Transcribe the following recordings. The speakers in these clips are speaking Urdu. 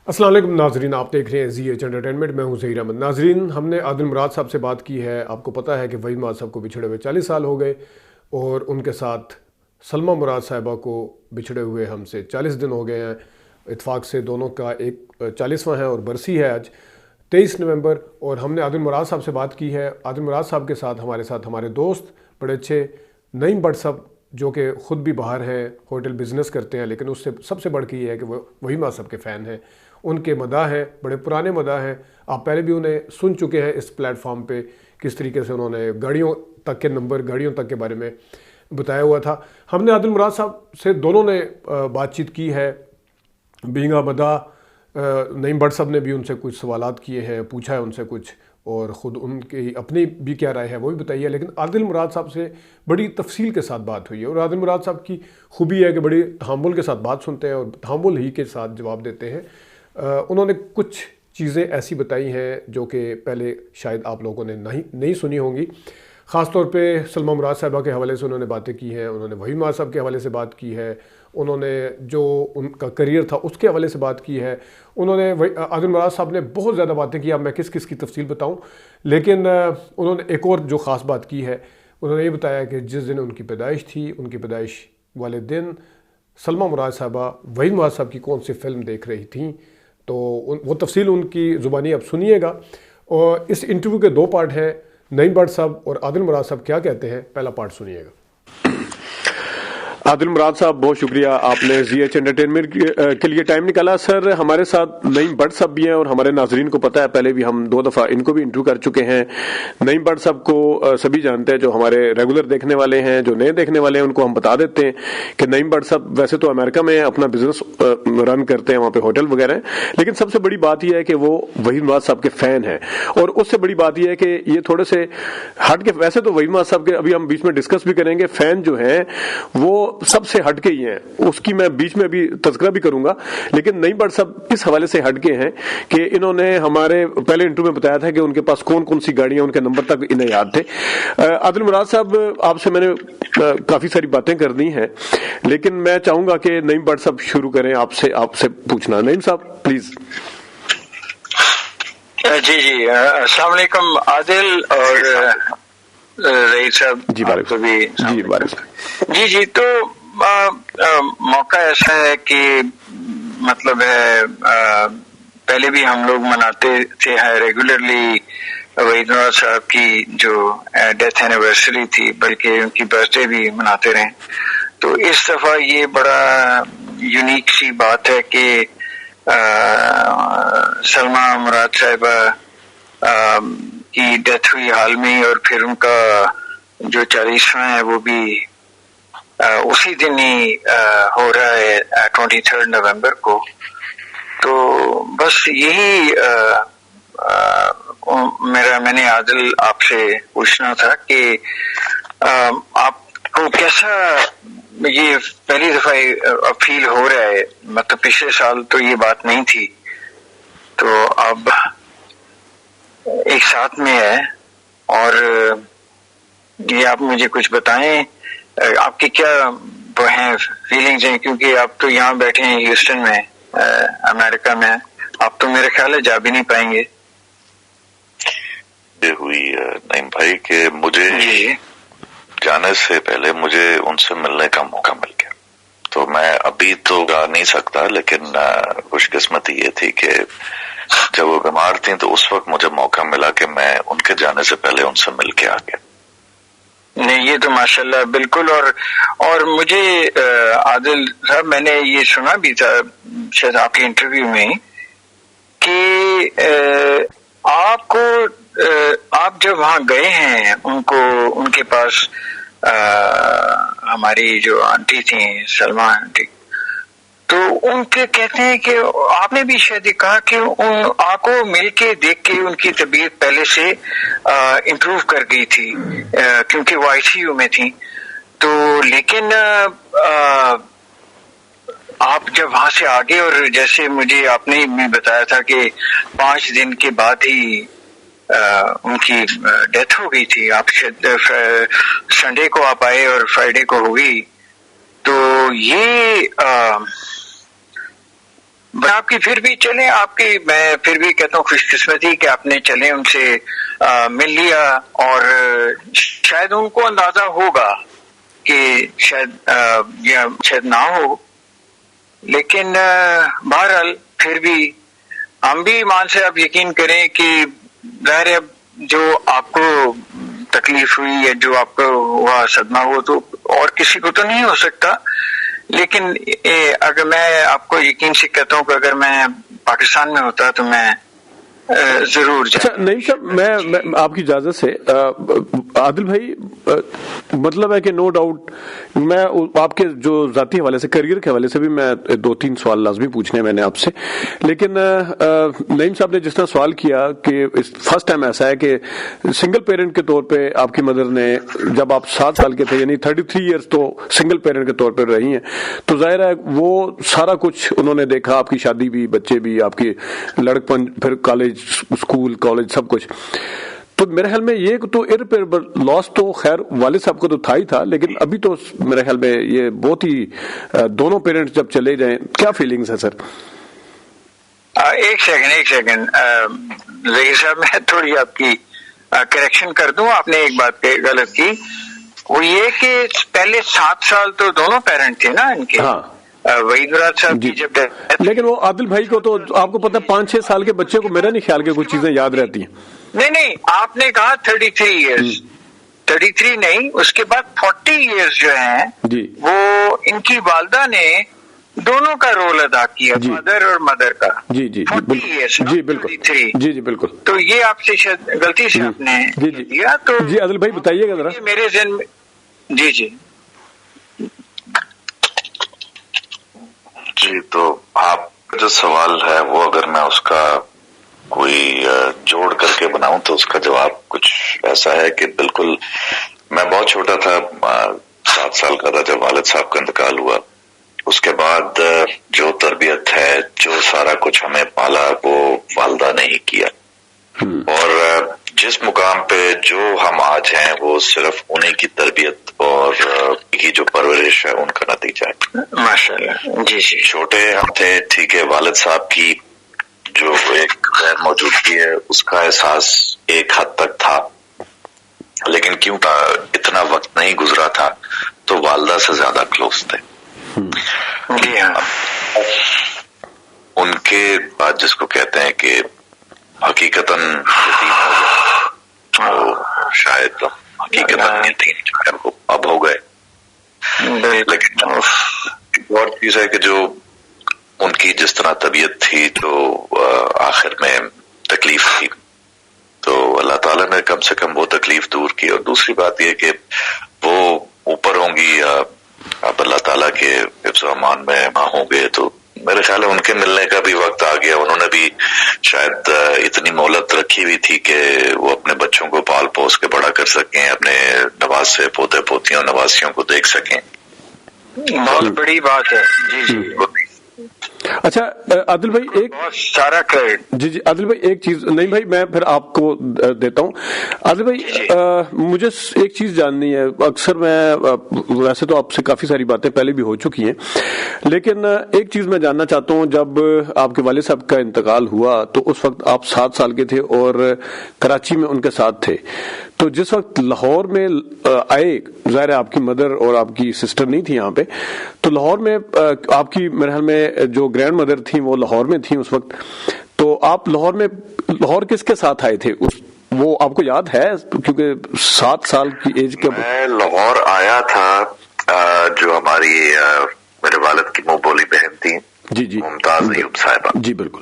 السلام علیکم ناظرین، آپ دیکھ رہے ہیں زی ایچ انٹرٹینمنٹ، میں ہوں ظہیر احمد۔ ناظرین، ہم نے عادل مراد صاحب سے بات کی ہے۔ آپ کو پتہ ہے کہ وحید مراد صاحب کو بچھڑے ہوئے 40 سال ہو گئے، اور ان کے ساتھ سلمیٰ مراد صاحبہ کو بچھڑے ہوئے ہم سے 40 دن ہو گئے ہیں۔ اتفاق سے دونوں کا ایک 40واں ہے اور برسی ہے آج 23 نومبر، اور ہم نے عادل مراد صاحب سے بات کی ہے۔ عادل مراد صاحب کے ساتھ ہمارے دوست بڑے اچھے نعیم بٹ صاحب، جو کہ خود بھی باہر ہیں، ہوٹل بزنس کرتے ہیں، لیکن اس سے سب سے بڑھ کے یہ ہے کہ وہ وحید مراد صاحب کے فین ہیں، ان کے مداح ہیں، بڑے پرانے مداح ہیں۔ آپ پہلے بھی انہیں سن چکے ہیں اس پلیٹ فارم پہ، کس طریقے سے انہوں نے گاڑیوں تک کے نمبر، گاڑیوں تک کے بارے میں بتایا ہوا تھا۔ ہم نے عادل مراد صاحب سے دونوں نے بات چیت کی ہے، بینگا مداح نعیم بٹ صاحب نے بھی ان سے کچھ سوالات کیے ہیں، پوچھا ہے ان سے کچھ، اور خود ان کی اپنی بھی کیا رائے ہے وہ بھی بتائی ہے۔ لیکن عادل مراد صاحب سے بڑی تفصیل کے ساتھ بات ہوئی ہے، اور عادل مراد صاحب کی خوبی ہے کہ بڑی تحمل کے ساتھ بات سنتے ہیں اور تحمل ہی کے ساتھ جواب دیتے ہیں۔ انہوں نے کچھ چیزیں ایسی بتائی ہیں جو کہ پہلے شاید آپ لوگوں نے نہیں سنی ہوں گی۔ خاص طور پہ سلمیٰ مراد صاحبہ کے حوالے سے انہوں نے باتیں کی ہیں، انہوں نے وحید مراد صاحب کے حوالے سے بات کی ہے، انہوں نے جو ان کا کریئر تھا اس کے حوالے سے بات کی ہے، انہوں نے عادل مراد صاحب نے بہت زیادہ باتیں کی۔ اب میں کس کی تفصیل بتاؤں، لیکن انہوں نے ایک اور جو خاص بات کی ہے، انہوں نے یہ بتایا کہ جس دن ان کی پیدائش تھی، ان کی پیدائش والے دن سلمیٰ مراد صاحبہ وحید مراد صاحب کی کون سی فلم دیکھ رہی تھیں، تو وہ تفصیل ان کی زبانی اب سنیے گا۔ اور اس انٹرویو کے 2 پارٹ ہیں، نعیم بٹ صاحب اور عادل مراد صاحب کیا کہتے ہیں، پہلا پارٹ سنیے گا۔ عادل مراد صاحب، بہت شکریہ آپ نے زی ایچ انٹرٹینمنٹ کے لیے ٹائم نکالا۔ سر، ہمارے ساتھ نعیم بٹ صاحب بھی ہیں، اور ہمارے ناظرین کو پتہ ہے پہلے بھی ہم 2 دفعہ ان کو بھی انٹرویو کر چکے ہیں۔ نعیم بٹ صاحب کو سبھی جانتے ہیں، جو ہمارے ریگولر دیکھنے والے ہیں، جو نئے دیکھنے والے ہیں ان کو ہم بتا دیتے ہیں کہ نعیم بٹ صاحب ویسے تو امریکہ میں اپنا بزنس رن کرتے ہیں، وہاں پہ ہوٹل وغیرہ ہیں، لیکن سب سے بڑی بات یہ ہے کہ وہ وحید مراد صاحب کے فین ہیں۔ اور اس سے بڑی بات یہ ہے کہ یہ تھوڑے سے ہٹ کے، ویسے تو وحید مراد صاحب کے ابھی ہم بیچ میں ڈسکس بھی کریں گے، فین جو ہیں وہ سب سے ہٹ کے ہی ہیں، اس کی میں بیچ میں بھی تذکرہ بھی کروں گا، لیکن نعیم بٹ صاحب اس حوالے سے ہٹ کے ہیں کہ انہوں نے ہمارے پہلے انٹرویو میں بتایا تھا کہ ان کے پاس کون کون سی گاڑیاں، ان کے نمبر تک انہیں یاد تھے۔ عادل مراد صاحب، آپ سے میں نے کافی ساری باتیں کرنی ہیں، لیکن میں چاہوں گا کہ نعیم بٹ صاحب شروع کریں آپ سے پوچھنا۔ نعیم صاحب پلیز۔ جی السلام علیکم عادل اور رئیس صاحب۔ جی جی تو موقع ایسا ہے کہ مطلب ہے پہلے بھی ہم لوگ مناتے تھے ریگولرلی وحید مراد صاحب کی جو ڈیتھ اینیورسری تھی، بلکہ ان کی برتھ ڈے بھی مناتے رہے۔ تو اس دفعہ یہ بڑا یونیک سی بات ہے کہ سلمیٰ مراد صاحبہ کی ڈیتھ ہوئی حال میں، اور پھر ان کا جو 40واں ہے وہ بھی اسی دن ہی ہو رہا ہے 23 نومبر کو۔ تو بس یہی میں نے عادل آپ سے پوچھنا تھا کہ آپ کو کیسا یہ پہلی دفعہ فیل ہو رہا ہے، مطلب پچھلے سال تو یہ بات نہیں تھی، تو اب ایک ساتھ میں ہے، اور یہ آپ مجھے کچھ بتائیں آپ کی کیا وہ ہیں فیلنگز ہیں، کیونکہ آپ تو یہاں بیٹھے ہیں ہیوسٹن میں، امریکہ میں، آپ تو میرے خیال ہے جا بھی نہیں پائیں گے۔ یہ ہوئی نعیم بھائی کہ مجھے جانے سے پہلے مجھے ان سے ملنے کا موقع مل گیا، تو میں ابھی تو جا نہیں سکتا، لیکن خوش قسمتی یہ تھی کہ جب وہ بیمار تھیں تو اس وقت مجھے موقع ملا کہ میں ان کے جانے سے پہلے ان سے مل کے آ گیا۔ نہیں، یہ تو ماشاءاللہ بالکل، اور مجھے عادل صاحب میں نے یہ سنا بھی تھا شاید آپ کے انٹرویو میں کہ آپ جب وہاں گئے ہیں ان کے پاس، ہماری جو آنٹی تھیں سلمیٰ آنٹی، تو ان کے کہتے ہیں کہ آپ نے بھی شاید کہا کہ آپ کو مل کے دیکھ کے ان کی طبیعت پہلے سے امپروو کر گئی تھی، کیونکہ وہ ICU میں تھی۔ تو لیکن آپ جب وہاں سے آگے، اور جیسے مجھے آپ نے بھی بتایا تھا کہ 5 دن کے بعد ہی ان کی ڈیتھ ہو گئی تھی، آپ سنڈے کو آپ آئے اور فرائیڈے کو ہو گئی، تو یہ آپ کی پھر بھی چلیں، آپ کی میں پھر بھی کہتا ہوں خوش قسمتی کہ آپ نے چلیں ان سے مل لیا، اور شاید ان کو اندازہ ہوگا کہ شاید نہ ہو، لیکن بہرحال پھر بھی ہم بھی ایمان سے آپ یقین کریں کہ ظاہر ہے جو آپ کو تکلیف ہوئی یا جو آپ کو ہوا صدمہ ہوا تو اور کسی کو تو نہیں ہو سکتا، لیکن اگر میں آپ کو یقین سے کہتا ہوں کہ اگر میں پاکستان میں ہوتا تو میں ضرور اچھا نعیم صاحب، میں آپ کی اجازت سے عادل بھائی، مطلب ہے کہ نو ڈاؤٹ میں آپ کے جو ذاتی حوالے سے کیریئر کے حوالے سے بھی میں 2-3 سوال لازمی پوچھنے میں نے آپ سے، لیکن نعیم صاحب نے جس طرح سوال کیا کہ فرسٹ ٹائم ایسا ہے کہ سنگل پیرنٹ کے طور پہ آپ کی مدر نے جب آپ 7 سال کے تھے، یعنی 33 ایئرز تو سنگل پیرنٹ کے طور پر رہی ہیں، تو ظاہر ہے وہ سارا کچھ انہوں نے دیکھا، آپ کی شادی بھی، بچے بھی، آپ کی لڑکپن، پھر کالج، اسکول، کالج، سب کچھ. تو میرے خیال میں یہ تو ارریپیریبل لاس تو خیر والد صاحب کو تو تھا ہی تھا، لیکن ابھی تو میرے خیال میں یہ بہت ہی دونوں پیرنٹس جب چلے جائیں، کیا فیلنگز ہے سر؟ ایک سیکنڈ ظہیر صاحب، میں تھوڑی آپ کی کریکشن کر دوں. آپ نے ایک بات غلط کی، وہ یہ کہ پہلے 7 سال تو دونوں پیرنٹ تھے نا ان کے. ہاں وحید مراد صاحب کی جب، لیکن وہ عادل بھائی کو تو آپ کو پتا 5-6 سال کے بچے کو میرا نہیں خیال کہ کچھ چیزیں یاد رہتی ہیں. نہیں آپ نے کہا 33 ایئرز، 33 نہیں، اس کے بعد 40 ایئرز جو ہیں جی وہ ان کی والدہ نے دونوں کا رول ادا کیا، فادر اور مدر کا. جی بالکل جی بالکل. تو یہ آپ سے شاید غلطی سے آپ نے دیا. تو جی عادل بھائی بتائیے گا ذرا. میرے ذہن میں جی تو آپ کا جو سوال ہے وہ اگر میں اس کا کوئی جوڑ کر کے بناؤں تو اس کا جواب کچھ ایسا ہے کہ بالکل میں بہت چھوٹا تھا، 7 سال کا تھا جب والد صاحب کا انتقال ہوا. اس کے بعد جو تربیت ہے، جو سارا کچھ ہمیں پالا، وہ والدہ نے ہی کیا، اور جس مقام پہ جو ہم آج ہیں وہ صرف انہیں کی تربیت اور کی جو پرورش ہے ان کا نتیجہ ہے. ماشاءاللہ. جی چھوٹے ہم تھے، ٹھیک ہے، والد صاحب کی جو ایک غیر موجودگی ہے اس کا احساس ایک حد تک تھا، لیکن کیوں اتنا وقت نہیں گزرا تھا تو والدہ سے زیادہ کلوز تھے. جی ہاں. ان کے بعد جس کو کہتے ہیں کہ حقیقتاً شاید حقیقتاً اب ہو گئے، لیکن اور چیز ہے کہ جو ان کی جس طرح طبیعت تھی تو آخر میں تکلیف تھی، تو اللہ تعالیٰ نے کم سے کم وہ تکلیف دور کی. اور دوسری بات یہ کہ وہ اوپر ہوں گی یا اب اللہ تعالیٰ کے حفظ و امان میں ہوں گے، تو میرے خیال ہے ان کے ملنے کا بھی وقت آ گیا. انہوں نے بھی شاید اتنی مہلت رکھی ہوئی تھی کہ وہ اپنے بچوں کو پال پوس کے بڑا کر سکیں، اپنے نواسے، پوتے پوتیوں، نواسیوں کو دیکھ سکیں. بہت بڑی بات ہے. جی اچھا عادل بھائی ایک سارا کریڈٹ. جی عادل بھائی ایک چیز، نہیں بھائی میں پھر آپ کو دیتا ہوں. عادل بھائی مجھے ایک چیز جاننی ہے. اکثر میں ویسے تو آپ سے کافی ساری باتیں پہلے بھی ہو چکی ہیں، لیکن ایک چیز میں جاننا چاہتا ہوں. جب آپ کے والد صاحب کا انتقال ہوا تو اس وقت آپ 7 سال کے تھے اور کراچی میں ان کے ساتھ تھے. تو جس وقت لاہور میں آئے، ظاہر ہے آپ کی مدر اور آپ کی سسٹر نہیں تھی یہاں پہ، تو لاہور میں آپ کی میرے خیال میں جو گرینڈ مدر تھیں وہ لاہور میں تھیں اس وقت. تو آپ لاہور کس کے ساتھ آئے تھے؟ وہ آپ کو یاد ہے؟ کیونکہ 7 سال کی ایج کے میں لاہور آیا تھا، جو ہماری میرے والد کی منہ بولی بہن تھی جی ممتاز ایوب صاحبہ، جی بالکل،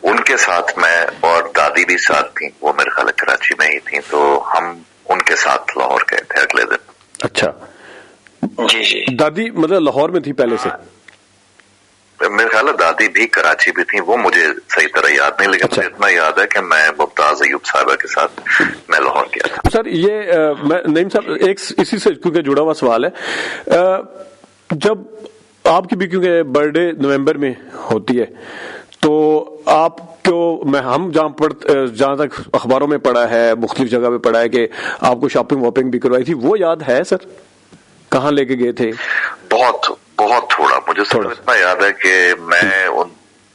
ان کے ساتھ میں، اور دادی بھی ساتھ تھیں، وہ میرے خیال کراچی میں ہی تھیں، تو ہم ان کے ساتھ لاہور گئے تھے اگلے دن. اچھا جی دادی مطلب لاہور میں تھی پہلے سے؟ میرے خیال ہے دادی بھی کراچی بھی تھیں، وہ مجھے صحیح طرح یاد نہیں، لیکن مجھے اتنا یاد ہے کہ میں ممتاز ایوب صاحبہ کے ساتھ میں لاہور گیا تھا. سر یہ نعیم صاحب ایک اسی سے کیونکہ جڑا ہوا سوال ہے، جب آپ کی بھی کیونکہ برتھ ڈے نومبر میں ہوتی ہے تو آپ کو ہم جہاں تک اخباروں میں پڑھا ہے، مختلف جگہ پہ پڑھا ہے کہ آپ کو شاپنگ واپنگ بھی کروائی تھی، وہ یاد ہے سر؟ کہاں لے کے گئے تھے؟ بہت تھوڑا، مجھے صرف اتنا یاد ہے کہ میں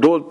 2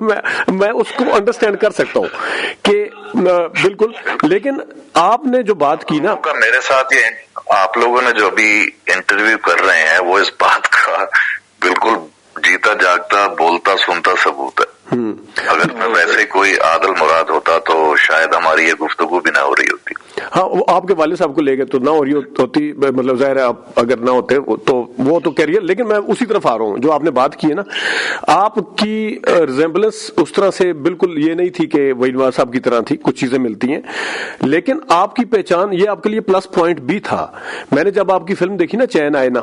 میں اس کو انڈرسٹینڈ کر سکتا ہوں کہ بالکل، لیکن آپ نے جو بات کی نا میرے ساتھ، یہ آپ لوگوں نے جو ابھی انٹرویو کر رہے ہیں وہ اس بات کا بالکل جیتا جاگتا بولتا سنتا ثبوت ہے. اگر میں ویسے کوئی عادل مراد ہوتا تو شاید ہماری یہ گفتگو بھی نہ ہو رہی ہوتی. ہاں، وہ آپ کے والد صاحب کو لے گئے تو نہ ہو رہی ہوتی، مطلب ظاہر ہے آپ اگر نہ ہوتے تو وہ تو کیریئر. لیکن میں اسی طرف آ رہا ہوں، جو آپ نے بات کی ہے نا، آپ کی ریزمبلنس اس طرح سے بالکل یہ نہیں تھی کہ وحید مراد صاحب کی طرح تھی، کچھ چیزیں ملتی ہیں، لیکن آپ کی پہچان یہ آپ کے لیے پلس پوائنٹ بھی تھا. میں نے جب آپ کی فلم دیکھی نا چین آئے نا،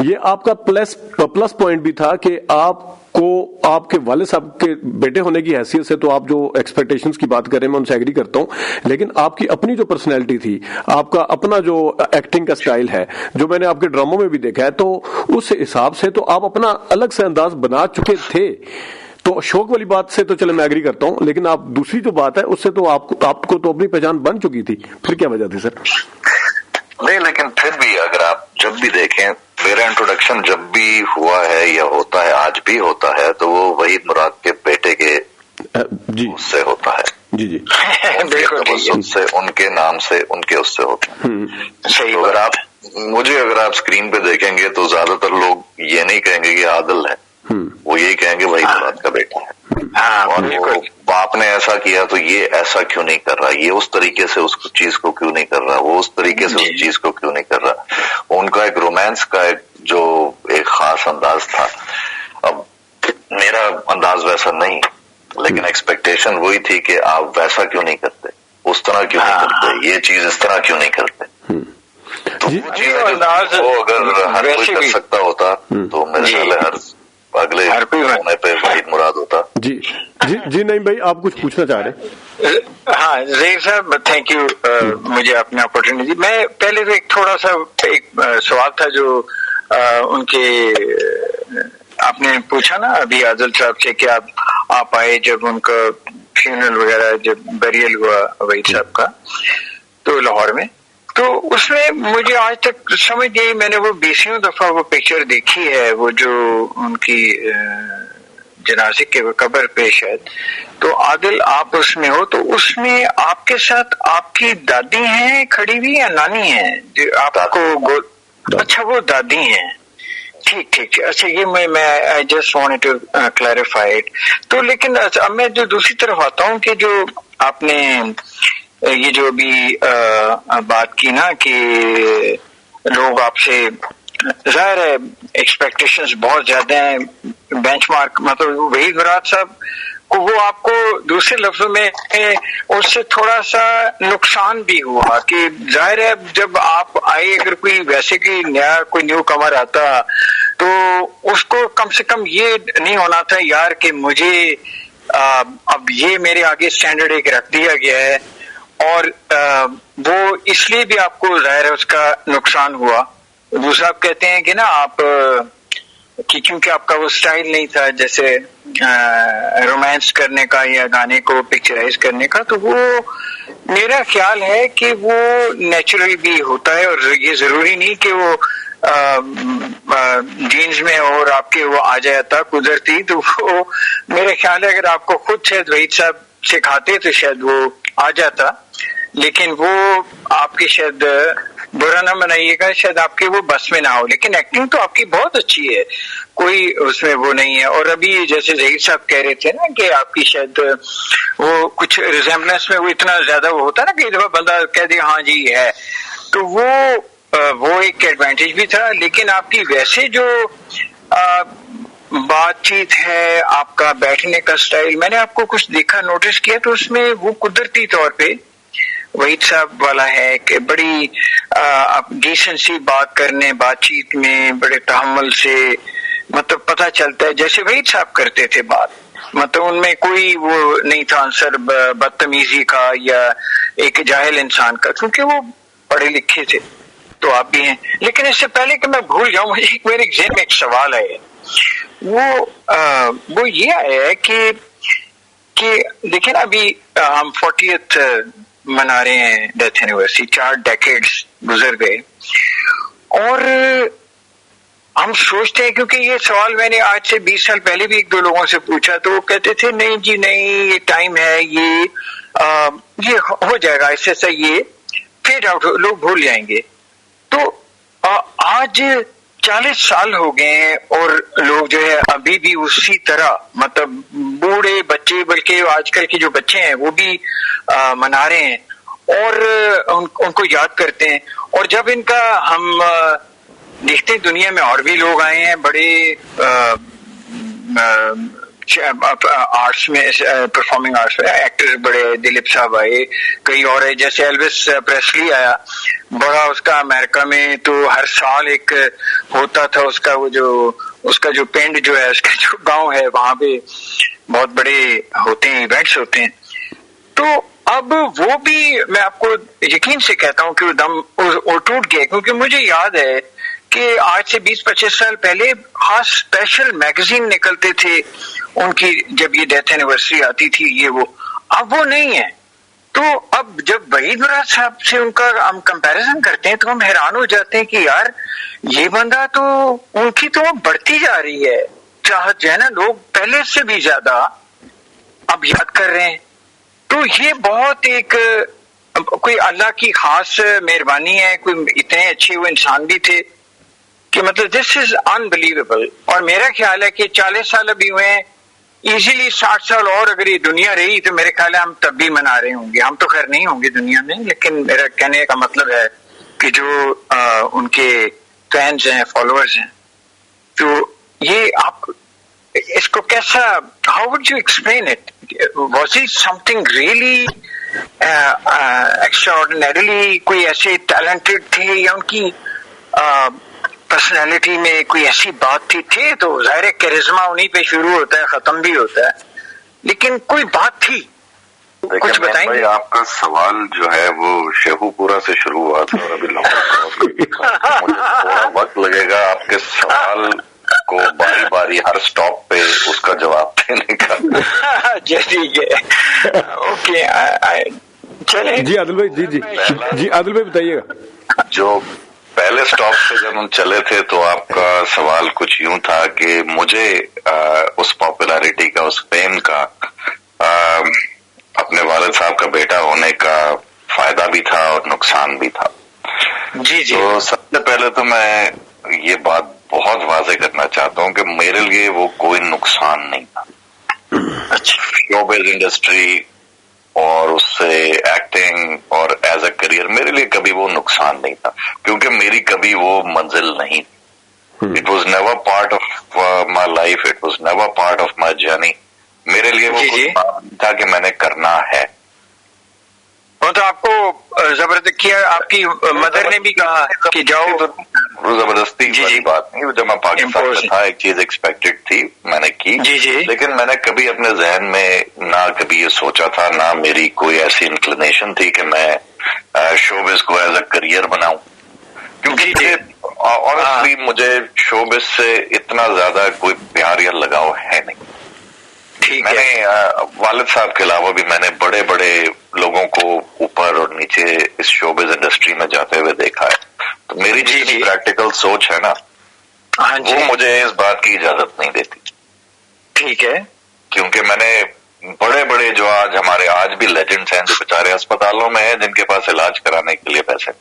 یہ آپ کا پلس پوائنٹ بھی تھا کہ آپ کو آپ کے والد صاحب کے بیٹے ہونے کی حیثیت سے تو آپ جو ایکسپیکٹیشنز کی بات کر رہے ہیں میں ان سے ایگری کرتا ہوں، لیکن آپ کی اپنی جو پرسنالٹی تھی، آپ کا اپنا جو ایکٹنگ کا سٹائل ہے، جو میں نے آپ کے ڈراموں میں بھی دیکھا ہے، تو اس حساب سے تو آپ اپنا الگ سے انداز بنا چکے تھے. تو شوق والی بات سے تو چلے میں ایگری کرتا ہوں، لیکن آپ دوسری جو بات ہے اس سے تو آپ کو تو اپنی پہچان بن چکی تھی. پھر کیا وجہ تھی سر؟ نہیں، لیکن پھر بھی اگر آپ جب بھی دیکھیں میرا انٹروڈکشن جب بھی ہوا ہے یا ہوتا ہے، آج بھی ہوتا ہے، تو وہ وحید مراد کے بیٹے کے جی اس سے ہوتا ہے. جی جی سے ان کے نام سے ان کے اس سے ہوتا ہے. صحیح. اگر آپ اسکرین پہ دیکھیں گے تو زیادہ تر لوگ یہ نہیں کہیں گے کہ عادل ہے، وہ یہی کہیں گے وحید مراد کا بیٹا ہے. اور وہ باپ نے ایسا کیا تو یہ ایسا کیوں نہیں کر رہا، یہ اس طریقے سے اس چیز کو کیوں نہیں کر رہا، وہ اس طریقے سے اس چیز کو کیوں نہیں کر رہا. ان کا ایک رومانس کا جو ایک خاص انداز تھا. اب میرا انداز ویسا نہیں، لیکن ایکسپیکٹیشن وہی تھی کہ آپ ویسا کیوں نہیں کرتے، اس طرح کیوں نہیں کرتے، یہ چیز اس طرح کیوں نہیں کرتے. تو وہ چیز اگر ہر کوئی کر سکتا ہوتا تو میرے خیال ہے ہر اگلے ہونے پہ وحید مراد ہوتا. جی جی جی نہیں بھائی، آپ کچھ پوچھنا چاہ رہے ہیں؟ ہاں ظہیر صاحب، تھینک یو مجھے اپنے اپرچونٹی. میں پہلے تو ایک تھوڑا سا ایک سوال تھا جو ان کے آپ نے پوچھا نا ابھی عادل صاحب سے کہ آپ آئے جب ان کا فیونرل وغیرہ جب بیریل ہوا وحید صاحب کا تو لاہور میں، تو اس میں مجھے آج تک سمجھ گئی، میں نے وہ 20ویں دفعہ وہ پکچر دیکھی ہے، وہ جو ان کی جنازے کے قبر پہ شاید، تو عادل آپ اس میں ہو، تو اس میں آپ کے ساتھ آپ کی دادی ہیں کھڑی ہوئی یا نانی ہیں جو آپ کو اچھا وہ دادی ہیں. ٹھیک. اچھا یہ میں I just want to clarify it. تو لیکن اب میں جو دوسری طرف آتا ہوں کہ جو آپ نے یہ جو ابھی بات کی نا کہ لوگ آپ سے ظاہر ہے ایکسپیکٹیشنز بہت زیادہ ہیں، بینچ مارک مطلب وحید مراد صاحب کو وہ آپ کو دوسرے لفظوں میں اس سے تھوڑا سا نقصان بھی ہوا کہ ظاہر ہے جب آپ آئے اگر کوئی ویسے کوئی نیا کوئی نیو کمر آتا تو اس کو کم سے کم یہ نہیں ہونا تھا یار کہ مجھے اب یہ میرے آگے اسٹینڈرڈ ایک رکھ دیا گیا ہے، اور وہ اس لیے بھی آپ کو ظاہر ہے اس کا نقصان ہوا. دوسرا آپ کہتے ہیں کہ نا آپ کہ کیونکہ آپ کا وہ سٹائل نہیں تھا جیسے رومانس کرنے کا یا گانے کو پکچرائز کرنے کا، تو وہ میرا خیال ہے کہ وہ نیچرل بھی ہوتا ہے، اور یہ ضروری نہیں کہ وہ جینز میں اور آپ کے وہ آ جاتا قدرتی. تو وہ میرا خیال ہے اگر آپ کو خود شاید وحید صاحب سکھاتے تو شاید وہ آ جاتا، لیکن وہ آپ کی شاید برا نہ منائیے گا، شاید آپ کے وہ بس میں نہ ہو، لیکن ایکٹنگ تو آپ کی بہت اچھی ہے، کوئی اس میں وہ نہیں ہے. اور ابھی جیسے ظہیر صاحب کہہ رہے تھے نا کہ آپ کی شاید وہ کچھ ریزمبلنس میں وہ اتنا زیادہ وہ ہوتا ہے نا کہ دفعہ بندہ کہہ دے ہاں جی ہے، تو وہ ایک ایڈوانٹیج بھی تھا. لیکن آپ کی ویسے جو بات چیت ہے، آپ کا بیٹھنے کا سٹائل، میں نے آپ کو کچھ دیکھا نوٹس کیا تو اس میں وہ قدرتی طور پہ وحید صاحب والا ہے کہ بڑی ڈیسنسی بات کرنے بات چیت میں بڑے تحمل سے مطلب پتہ چلتا ہے جیسے وحید صاحب کرتے تھے بات، مطلب ان میں کوئی وہ نہیں تھا عنصر بدتمیزی کا یا ایک جاہل انسان کا، کیونکہ وہ پڑھے لکھے تھے تو آپ بھی ہیں. لیکن اس سے پہلے کہ میں بھول جاؤں، مجھے میرے ذہن میں ایک سوال ہے، وہ یہ آیا ہے کہ دیکھیں ابھی ہم 40th منا رہے ہیں ڈیتھ اینیورسری، 4 ڈیکیڈز گزر گئے، اور ہم سوچتے ہیں, کیونکہ یہ سوال میں نے آج سے 20 سال پہلے بھی ایک دو لوگوں سے پوچھا تو وہ کہتے تھے نہیں جی نہیں, یہ ٹائم ہے, یہ ہو جائے گا ایسے ایسا, یہ فیڈ آؤٹ, لوگ بھول جائیں گے. تو آج 40 سال ہو گئے ہیں اور لوگ جو ہے ابھی بھی اسی طرح, مطلب بوڑھے بچے, بلکہ آج کل کے جو بچے ہیں وہ بھی منا رہے ہیں اور ان کو یاد کرتے ہیں. اور جب ان کا ہم دیکھتے ہیں دنیا میں اور بھی لوگ آئے ہیں بڑے آرٹس میں, پرفارمنگ آرٹس میں ایکٹر بڑے, دلیپ صاحب آئے, کئی اور ہے, جیسے ایلوس پریسلی آیا بڑا, اس کا امریکہ میں تو ہر سال ایک ہوتا تھا اس کا, وہ جو اس کا جو پینڈ جو ہے, اس کا جو گاؤں ہے وہاں پہ بہت بڑے ہوتے ہیں, ایونٹس ہوتے ہیں. تو اب وہ بھی میں آپ کو یقین سے کہتا ہوں کہ وہ دم ٹوٹ گیا, کیونکہ مجھے یاد ہے کہ آج سے 20-25 سال پہلے خاص اسپیشل میگزین نکلتے تھے ان کی, جب یہ ڈیتھ اینیورسری آتی تھی یہ وہ, اب وہ نہیں ہے. تو اب جب وحید مراد صاحب سے ان کا ہم کمپیریزن کرتے ہیں تو ہم حیران ہو جاتے ہیں کہ یار یہ بندہ تو ان کی تو بڑھتی جا رہی ہے چاہت جو ہے نا, لوگ پہلے سے بھی زیادہ اب یاد کر رہے ہیں. تو یہ بہت ایک کوئی اللہ کی خاص مہربانی ہے, کوئی اتنے اچھے وہ انسان بھی تھے کہ مطلب دس از انبلیویبل. اور میرا خیال ہے کہ 40 سال ابھی ہوئے ہیں, ایزیلی 60 سال اور اگر یہ دنیا رہی تو میرے خیال ہے ہم تب بھی منا رہے ہوں گے. ہم تو خیر نہیں ہوں گے دنیا میں, لیکن میرا کہنے کا مطلب ہے کہ جو ان کے فینز ہیں, فالوورز ہیں, تو یہ آپ اس کو کیسا, how would you explain it, was it some thing really extra ordinarily, کوئی ایسے ٹیلنٹڈ تھے یا ان کی پرسنالٹی میں کوئی ایسی بات تھی تو ظاہر کیرزما انہیں پہ شروع ہوتا ہے ختم بھی ہوتا ہے, لیکن کوئی بات تھی, کچھ بتائیں گے؟ آپ کا سوال جو ہے وہ شیخو پورا سے شروع ہوا تھا اور ابھی مجھے تھوڑا وقت لگے گا آپ کے سوال کو باری باری ہر سٹاپ پہ اس کا جواب دینے کا. ٹھیک ہے, اوکے چلیں. جی عادل بھائی, جی عادل بھائی بتائیے گا. جو پہلے سٹاپ سے جب ہم چلے تھے تو آپ کا سوال کچھ یوں تھا کہ مجھے اس پاپولیرٹی کا, اس فیم کا, اپنے والد صاحب کا بیٹا ہونے کا فائدہ بھی تھا اور نقصان بھی تھا. جی جی. تو سب سے پہلے تو میں یہ بات بہت واضح کرنا چاہتا ہوں کہ میرے لیے وہ کوئی نقصان نہیں تھا. شوبز انڈسٹری اور اس سے ایکٹنگ اور ایز اے کریئر میرے لیے کبھی وہ نقصان نہیں تھا, کیونکہ میری کبھی وہ منزل نہیں تھی. It was never part of my life, it was never part of my journey. میرے لیے وہ تھا کہ میں نے کرنا ہے. وہ تو آپ کو زبردست کیا, آپ کی مدر نے بھی کہا کہ جاؤ, زبردستی والی بات نہیں. جب میں پاکستان میں تھا ایک چیز ایکسپیکٹڈ تھی, میں نے کی, لیکن میں نے کبھی اپنے ذہن میں نہ کبھی یہ سوچا تھا, نہ میری کوئی ایسی انکلینیشن تھی کہ میں شوبز کو ایز اے کریئر بناؤں. کیونکہ آنیسٹلی مجھے شوبز سے اتنا زیادہ کوئی پیار یا لگاؤ ہے نہیں. میں نے والد صاحب کے علاوہ بھی میں نے بڑے بڑے لوگوں کو اوپر اور نیچے اس شوبز انڈسٹری میں جاتے ہوئے دیکھا ہے. تو میری جتنی پریکٹیکل سوچ ہے نا, وہ مجھے اس بات کی اجازت نہیں دیتی. ٹھیک ہے. کیونکہ میں نے بڑے بڑے جو ہمارے آج بھی لیجنڈس ہیں جو بیچارے اسپتالوں میں ہیں, جن کے پاس علاج کرانے کے لیے پیسے,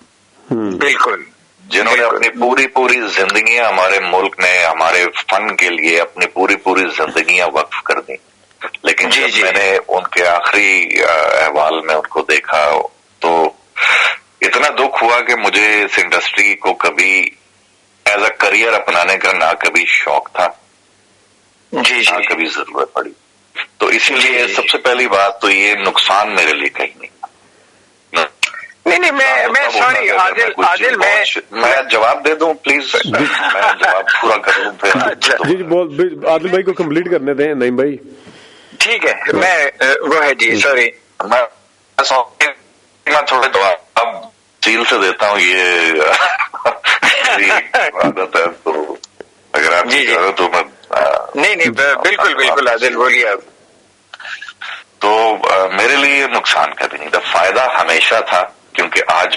بالکل, جنہوں نے اپنی پوری زندگیاں ہمارے ملک نے ہمارے فن کے لیے اپنی پوری زندگیاں وقف کر دی, لیکن جب میں نے ان کے آخری احوال میں ان کو دیکھا تو اتنا دکھ ہوا کہ مجھے اس انڈسٹری کو کبھی ایز اے کریئر اپنانے کا نہ کبھی شوق تھا, نہ کبھی ضرورت پڑی. تو اسی لیے سب سے پہلی بات تو یہ نقصان میرے لیے کہیں نہیں. نہیں میں سوری عادل, میں جواب دے دوں پلیز, میں جواب پورا کر لوں پھر. جی عادل بھائی کو کمپلیٹ کرنے دیں. نعیم بھائی ٹھیک ہے, میں وہ ہے جی سوری, میں تھوڑے جواب سیل سے دیتا ہوں, یہ عادت ہے. تو اگر آپ چاہو تو میں نہیں بالکل عادل بولیے آپ. تو میرے لیے نقصان کبھی نہیں تھا, فائدہ ہمیشہ تھا, کیونکہ آج